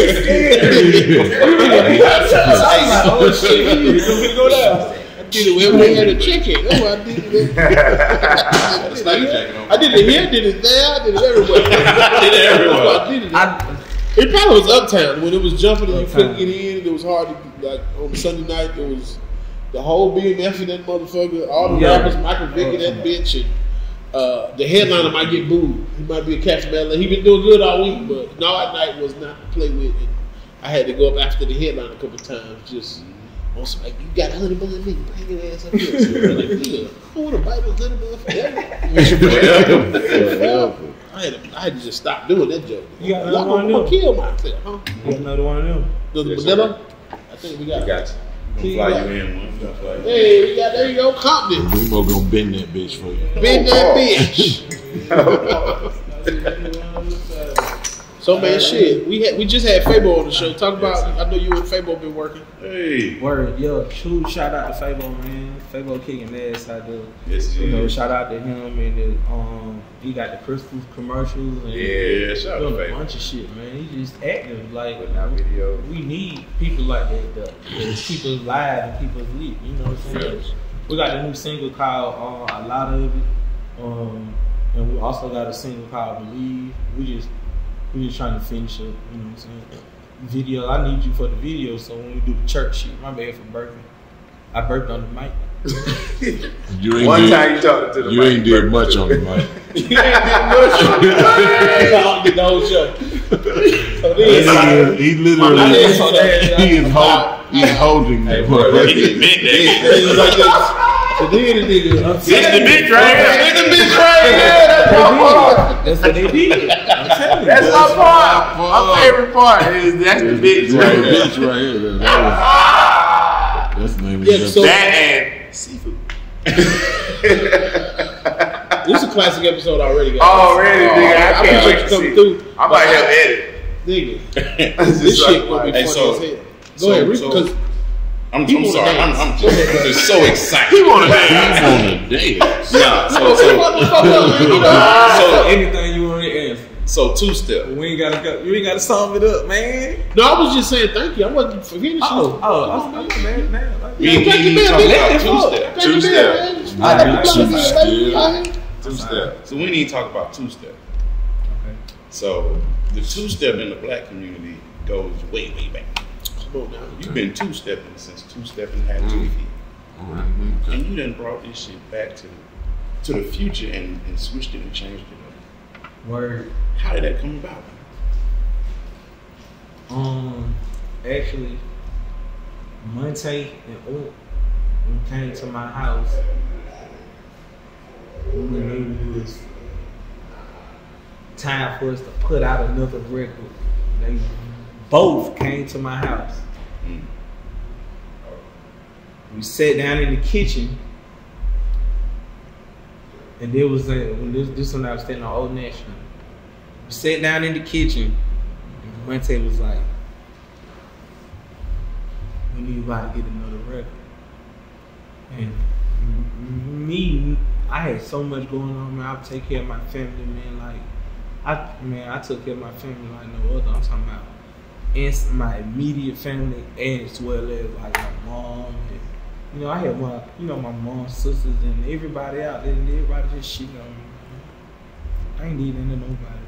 I'm like, oh shit, we go down. I did it wherever they had a chicken. That's why I did it. I did it here, I did it there, I did it everywhere. I did it. It probably was Uptown when it was jumping and you couldn't get in. It was hard to, like, on Sunday night, it was the whole BMF in that motherfucker, all the rappers, Michael Vick in that bitch, and the headliner might get booed. He might be a cat from LA. He been doing good all week, but No at Night was not to play with. And I had to go up after the headline a couple times, just on some, like, you got honey bun, nigga, bring your ass up here. So I'm like, nigga, I want to bite my honey bun forever. I had to just stop doing that joke. You got I'm another one of gonna them? kill myself, huh? You got another one of them? The Yes, Modelo? sir. I think we got it. Got you. Fly you in one. Fly you in. Hey, we got, there you go, Compton. Remo gonna bend that bitch for you. Bend that bitch. So man, shit, we just had Fabo on the show. Talk about. I know you and Fabo been working. Hey. Word, yo, true shout out to Fabo, man. Fabo kicking ass out there. Yes, You know, yes. shout out to him and he got the Crystals commercials and Yeah, shout out to doing a Fabo. bunch of shit, man. He just active, like Putting out videos. we need people like that to keep us live and keep us lit. You know what I'm saying? Yes. We got the new single called A Lot of It, and we also got a single called Believe. We just trying to finish up. You know what I'm saying? Video. I need you for the video. So when we do the church shit, my bad for burping. I burped on the mic. You ain't One did, time you talked to the you mic, ain't did but- much on the mic. I don't get the whole show. So then, He literally he is holding that. it's like this. So then the nigga, It's the bitch right here. It's the bitch right here. That's what they did. I'm telling you. That's my part. My favorite part is that's the bitch Right, right there. bitch right here. That's the name of Yeah, the so- That and seafood. this is a classic episode already, guys. Already, nigga. I I'm can't just wait to coming see. through. I might help edit. Nigga, This this shit gonna be Hey, funny so- as hell. Go so- ahead, Rick, so- because I'm He wanna sorry. dance. I'm just so excited. He on a dance. Nah, so Anything you want to answer. so two step. We ain't gotta go. You ain't gotta sum it up, man. no, I was just saying thank you. I wasn't forgetting shit. I'm man. We need to talk about two step. Two step. Two step. So we need to talk about two step. So the two step in the black community goes way, way back. Come on now. You've been two stepping since two stepping had 2 feet. And you done brought this shit back to the future and switched it and changed it up. Word. How did that come about? Actually, Monte and Unc came to my house when it was time for us to put out another record. They both came to my house. We sat down in the kitchen, and there was this when I was staying on Old National. We sat down in the kitchen, and Monte was like, "We need to get another record." And me, I had so much going on, man. I would take care of my family, man. Like, I took care of my family like no other. I'm talking about my immediate family, as well as like my mom. And, you know, I had my mom's sisters and everybody out there, and everybody just shitting on me. I ain't needing to nobody.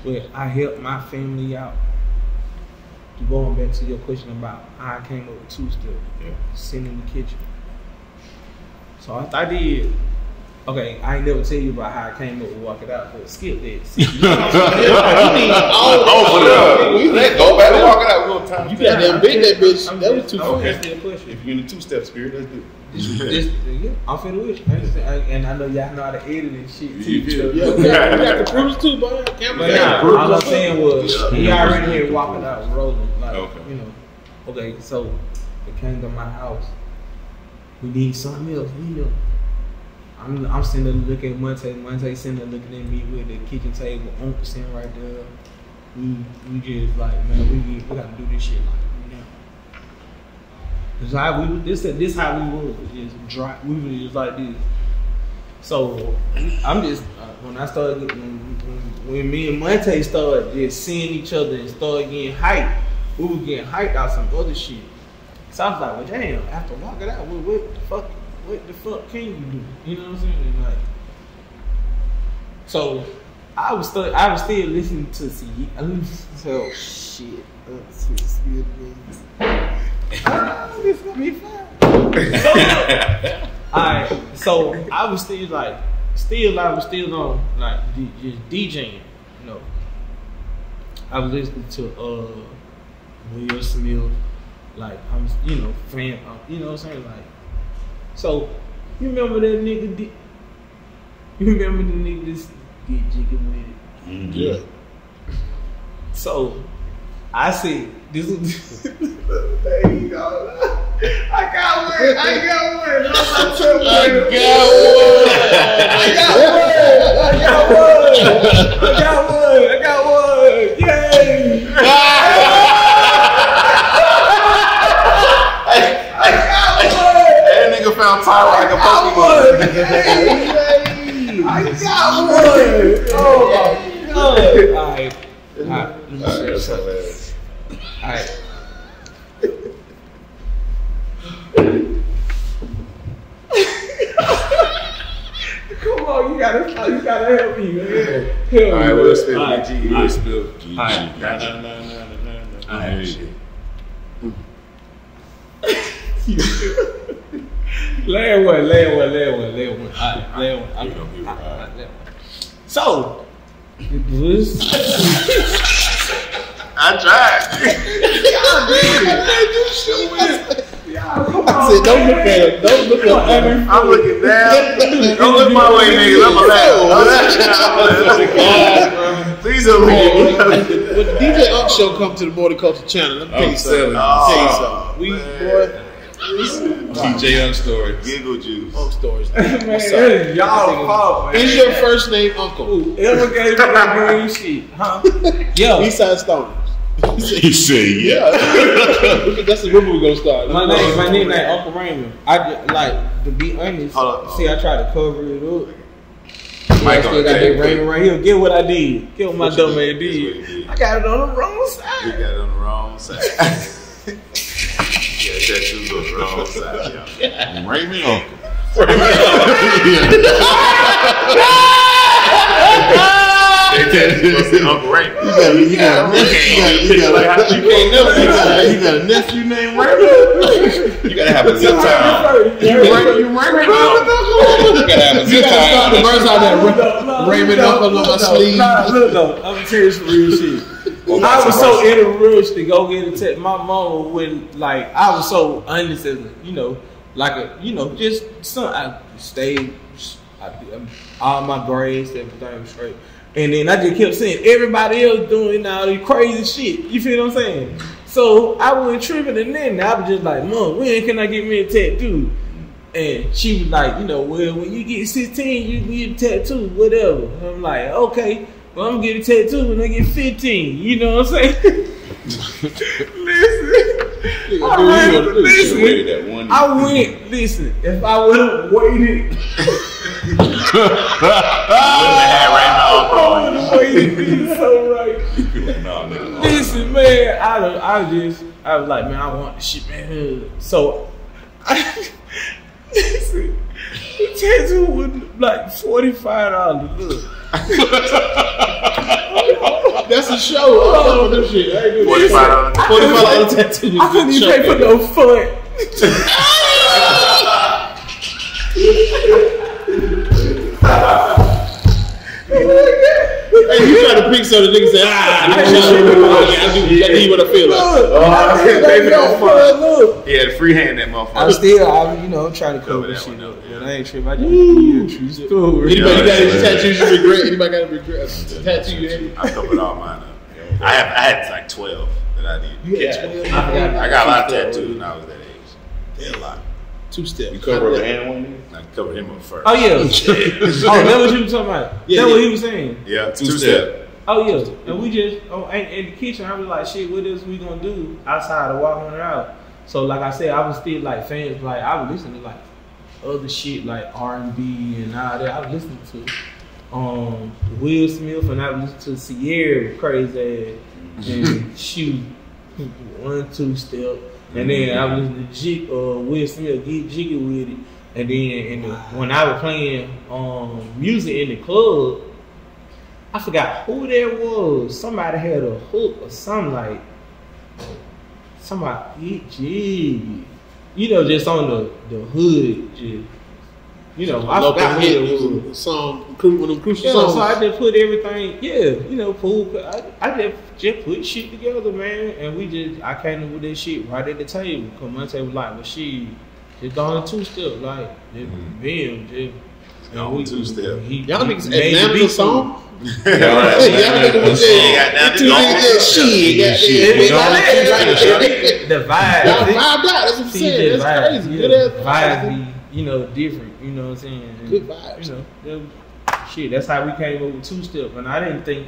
But I helped my family out. Going back to your question about how I came up with two-step, sitting in the kitchen. So I did. Okay, I ain't never tell you about how I came up with Walk It Out, but skip that. Go back and Walk It Out real time. You got that big that bitch. That was too okay. fast. If you're in the two-step spirit, let's do it. I'm finna with you. And I know y'all know how to edit and shit too. Yeah, we got the proofs too, boy. But yeah, all I'm saying was he already had Walk It Out rolling. Like, you know. Okay, so it came to my house. We need something else. You know. I'm sitting there looking at Monte. Monte sitting there looking at me with the kitchen table. Uncle sitting right there. We just like, man, we gotta do this shit like now. This how we was just dry. We were just like this. So I'm just when I started when me and Monte started just seeing each other and started getting hyped, we were getting hyped out some other shit. So I was like, well, damn, after Walk It Out, what the fuck can you do? You know what I'm saying? And like, so I was still listening to shit. This gonna be fun. Alright, so I was still on like just DJing, you know. I was listening to Will Smith, like I'm fan, you know what I'm saying? Like, so you remember that nigga you remember the nigga this get jiggy with it? Yeah. So I said, this is there you go. I got one. Yay! That nigga found Tyra like a Pokemon. I got one. Oh my god! Alright. That's hilarious. Alright. Come on, you gotta help me, man. Alright, we'll spill G. We'll spill G. Alright. Alright, shit. Lay one. So, it was. I tried. I said, don't look at him. Don't look at him. I'm looking down. Don't look my way, niggas. I'm laughing. Please don't look at me. When the DJ Unk Show come to the Multicultural Channel, let me tell you something. We, boy. DJ Unk Stories. Giggle Juice. Unk Stories. Man, y'all fault, man. Is your first name Uncle? Ever gave me that green shit, huh? Yo. Eastside Stoners. He said, yeah. That's the rumor we're gonna start. My name Uncle Raymond. I just, like, to be honest, see, I tried to cover it up. I still got that Raymond right here. Get what I did. Get what my dumb man did. I got it on the wrong side. You got it on the wrong side. Yeah, tattoos on the wrong side, y'all. Raymond Uncle. Uncle Raymond. You got a nephew named Raymond. You gotta have a good time. You Raymond Uncle. You gotta have a good time. The verse out there, Raymond Uncle on my sleeve. Look, I'm gonna tell you some real shit. I was so in a rush to go get a tattoo. My mom when like I was so honest as just some I stayed all my grades, everything was straight. And then I just kept seeing everybody else doing all this crazy shit. You feel what I'm saying? So I wasn't tripping, and then I was just like, Mom, when can I get me a tattoo? And she was like, well, when you get 16, you get a tattoo, whatever. I'm like, okay, well, I'm gonna get a tattoo when I get 15. You know what I'm saying? Listen, if I would have waited. So right. Listen, man, I was like, man, I want this shit, man. So, listen, the tattoo was like $45. Look. That's a show. Oh, this shit. $45 tattoo. I couldn't even pay for no fun. Hey, you try to pick so the nigga say, I need what I feel like. He had a free hand that motherfucker. I'm trying to cover this shit up. I ain't tripping. I just need a true story. Anybody got any tattoos you regret? Anybody got a regret? Tattoo you had? I covered all mine up. I had like 12 that I did. You had 12? I got a lot of tattoos when I was that age. Yeah, a lot. Two-step. You cover a hand one? I covered him up first. Oh yeah. Oh, that was you were talking about. Yeah, that's what he was saying. Yeah, two-step. Oh yeah. And we just in the kitchen. I was like, shit, what else we gonna do outside of walking around? So like I said, I was still like fans. Like I was listening to like other shit like R&B and all that. I was listening to Will Smith and I was listening to Sierra crazy ass and shoot 1, 2 step. And then I was listening to Will Smith get jiggy with it. And then when I was playing music in the club, I forgot who that was. Somebody had a hook or something like somebody get jiggy. Just on the hood, just I forgot who it was. Song, one of them crucial songs. So I just put everything, pool. I just put shit together, man, and I came up with that shit right at the table. Cause my table was like, well, shit, just on a 2-step, like, bam, just. On 2-step. Y'all niggas Atlanta the song? Y'all niggas was there. The vibe. Y'all vibed out. That's what I'm saying. That's crazy. Good ass vibes be, different. You know what I'm saying? And, good vibes. Shit, that's how we came up with 2-step. And I didn't think,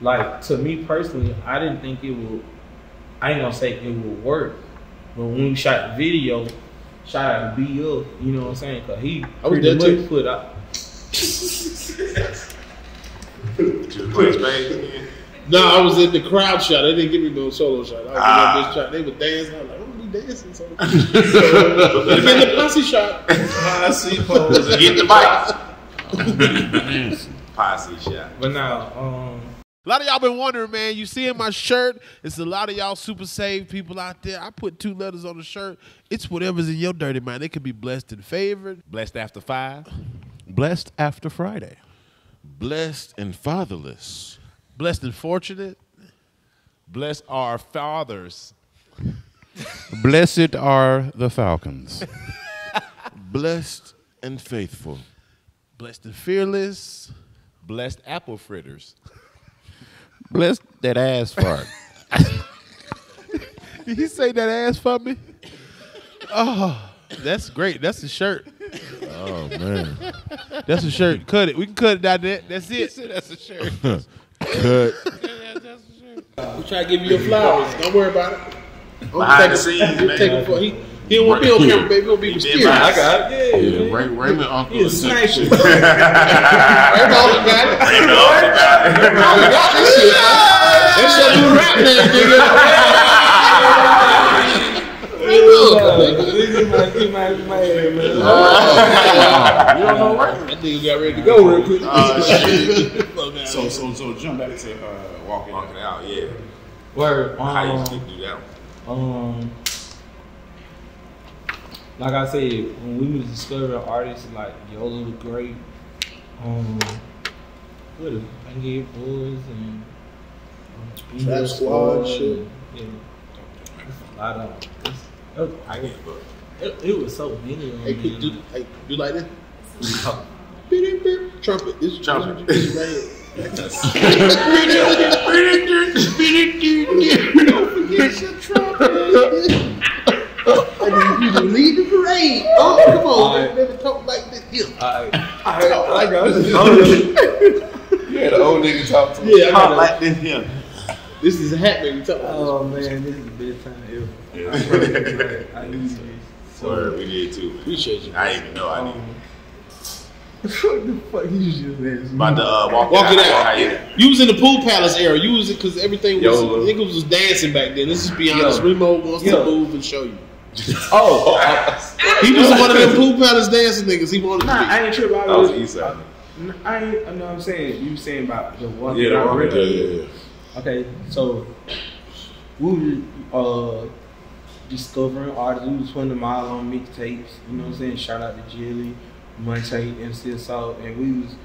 like, to me personally, I didn't think it would, I ain't gonna say it would work. But when we shot the video, shout out to B.U., you know what I'm saying? Cause he pretty much put up. No, I was in the crowd shot. They didn't give me no solo shot. I was in this shot. They were dancing. I was like, I'm gonna be dancing. So let me get the posse shot. Posse pose. Get the bike. Posse shot. But now, a lot of y'all been wondering, man. You see in my shirt, it's a lot of y'all super saved people out there. I put 2 letters on the shirt. It's whatever's in your dirty mind. It could be blessed and favored. Blessed after 5. Blessed after Friday. Blessed and fatherless. Blessed and fortunate. Blessed are fathers. Blessed are the Falcons. Blessed and faithful. Blessed and fearless. Blessed apple fritters. Blessed that ass fart. Did he say that ass for me? Oh, that's great. That's a shirt. Oh, man. That's a shirt. Cut it. We can cut it down there. That's it. That's a shirt. Cut. We try to give you your flowers. Don't worry about it. Behind the scenes, man. He don't want to be on camera, baby. He want to be mysterious. I got it. Yeah, Raymond uncle. he's a sniper. Raymond got it. Raymond got this shit. That's your new rap name, nigga. Hey, look. You don't know Raymond. That nigga got ready to go real quick. So jump back to walking out. Yeah. Word. How you do that one? Like I said, when we was discovering artists like Yola the Great, what else? Banghead Boys and Trap Squad shit. Yeah. A lot of it was so many of them. Hey, do like this? Trumpet. This is trumpet. Don't forget your trumpet. I need you to lead the parade. Oh, come on. Never talk like this here. I got it. Yeah, the old nigga talk to Yeah, I Talk got like this here. This is a hat nigga talk. Oh man, this is the best time ever. Yeah. I need this. Word, we did too. Man. Appreciate you. I didn't even know I needed. What the fuck you just About to Walk it out. Yeah. You was in the Pool Palace era. You was because everything was Yo, niggas was dancing back then. Let's just be honest. Remo wants to move and show you. Oh, He was one of them Pool Palace dancing niggas. He wanted to be. I ain't sure about I was east side. I know what I'm saying. You saying about the one. Yeah, the one. Yeah. Okay, so we were discovering artists. We was putting them all on mixtapes. You know what I'm saying? Shout out to Jilly, Monte, MC Assault, and we was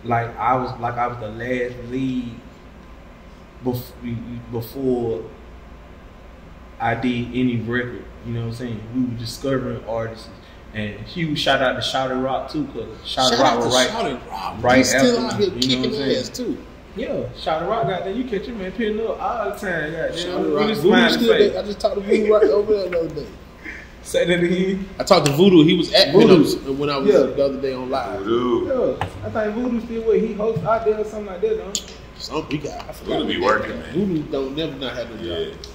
like I was the last lead before I did any record. You know what I'm saying? We were discovering artists. And huge shout out to Shouted Rock too, cause Shouted Rock was right He's still after out me, here you know kicking what I'm saying? ass too. Yeah, Shouted Rock got there. You catch him man pinning up all the time. Shouted Rock. Goddamn, Voodoo still there. I just talked to Voodoo right over there the other day. Say that again. I talked to Voodoo. He was at Voodoo. Voodoo when I was the other day on live. Yeah, I think Voodoo still what he hosts out there or something like that, don't he? He got. I forgot. Voodoo be working, man. Voodoo don't never not have no job.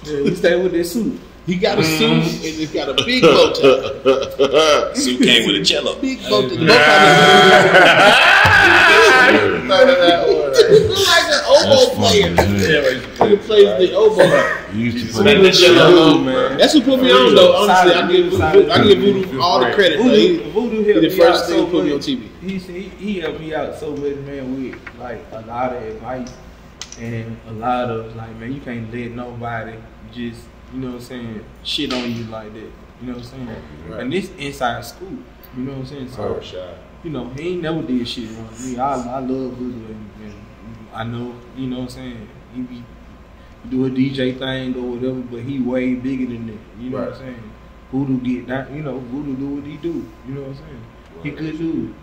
Yeah, he stay with that suit. He got a suit and it's got a big bow tie. Suit came with a cello. Big bow tie. The bow tie is like an oboe player. He plays the oboe. You used to play the cello, man. That's who put me on though. Honestly, I give Voodoo all the credit. Voodoo helped the me first out thing so he put me on much. TV. He helped me out so much, man, with like a lot of advice and a lot of like, man, you can't let nobody just, you know what I'm saying, shit on you like that. You know what I'm saying? Right. And this inside school. You know what I'm saying? So, you know, he ain't never did shit wrong to me. I love Voodoo and I know, you know what I'm saying, he be do a DJ thing or whatever, but he way bigger than that. You know what I'm saying? Voodoo get that, you know, Voodoo do what he do. You know what I'm saying? He good dude.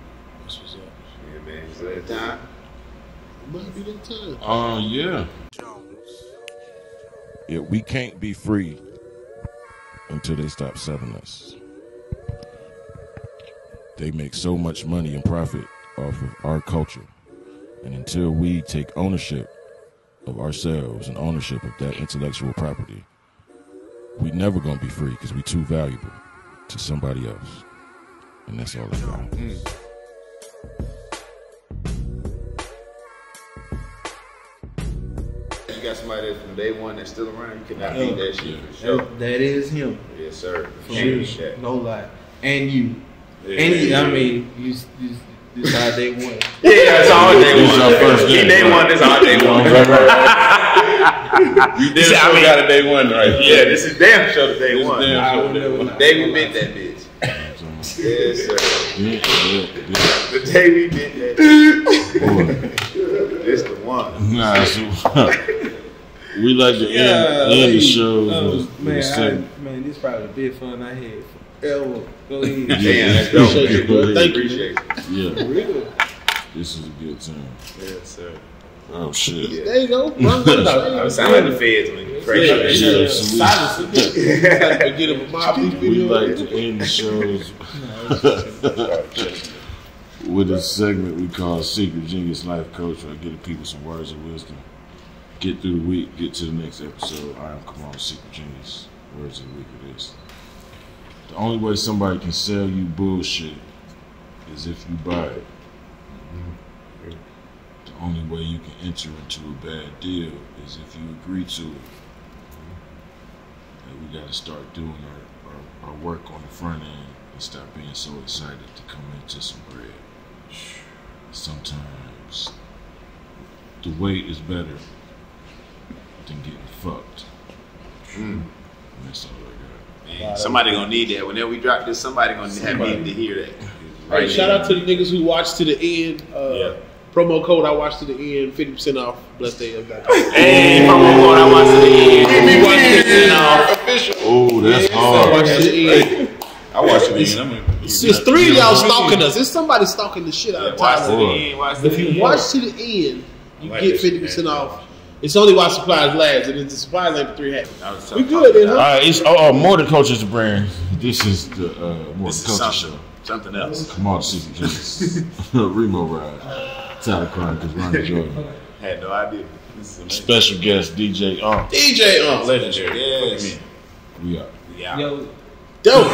That's what's up. Yeah, man. Is that time? Might be that time. Yeah. Yeah, we can't be free until they stop selling us. They make so much money and profit off of our culture. And until we take ownership of ourselves and ownership of that intellectual property, we never gonna be free because we too valuable to somebody else. And that's all I got. You got somebody that's from day one that's still around, you cannot beat that shit for sure. That is him. Yes, sir. For Can't real. beat that. No lie. And you. Yeah, And you, yeah. I mean, you this how they won. Yeah, that's all day This is one. our first He day, day right? one, this all day one. You damn sure got a day one, right? Yeah, this is damn sure the day This one. damn I sure would day never one. lie. Day we bit that bitch. Yes, sir. The day we bit that bitch. This the one. Nah, so we like to end the show with a man, segment. man, this probably the best fun I had forever. Go ahead. Damn, that's dope. Appreciate you, bro. Thank you. Appreciate it. Yeah, Really? this is a good time. Yes, sir. Oh shit. There you go. I'm sounding the feds, man. Crazy. Yeah, so Get him a mob these we videos. like to end the shows with a segment we call Secret Genius Life Coach, where I give the people some words of wisdom. Get through the week, get to the next episode. I am Kamal, Secret Genius. Words of the week it is. The only way somebody can sell you bullshit is if you buy it. The only way you can enter into a bad deal is if you agree to it. And we got to start doing our work on the front end and stop being so excited to come into some bread. Sometimes the wait is better than getting fucked. And that's all I Man, somebody gonna need that. Whenever we drop this, somebody gonna need to hear that. Hey, shout out to the niggas who watched to the end. Promo code I watched to the end, 50% off. Blessed day of that. Hey, promo code I watched to the end. Official. Oh, that's I hard. watched to the end. I watched it again. It's 3 of y'all stalking us. It's somebody stalking the shit out of Watch to Tyler. the end. Watch to If the you end. watch to the end, you Like get this 50% off. It's only while supplies last, and it's the supplies ain't 3 happy. We good. good then, huh? It's more than Coach's brand. This is the more This than is Culture Show. something else. Come on, Secret Genius. Remo Ride. Tyler Chronicles, Ronnie Jordan. Had no idea. This is amazing. Special guest DJ DJ legendary. Yes. We out. Yeah. Yo. Dope.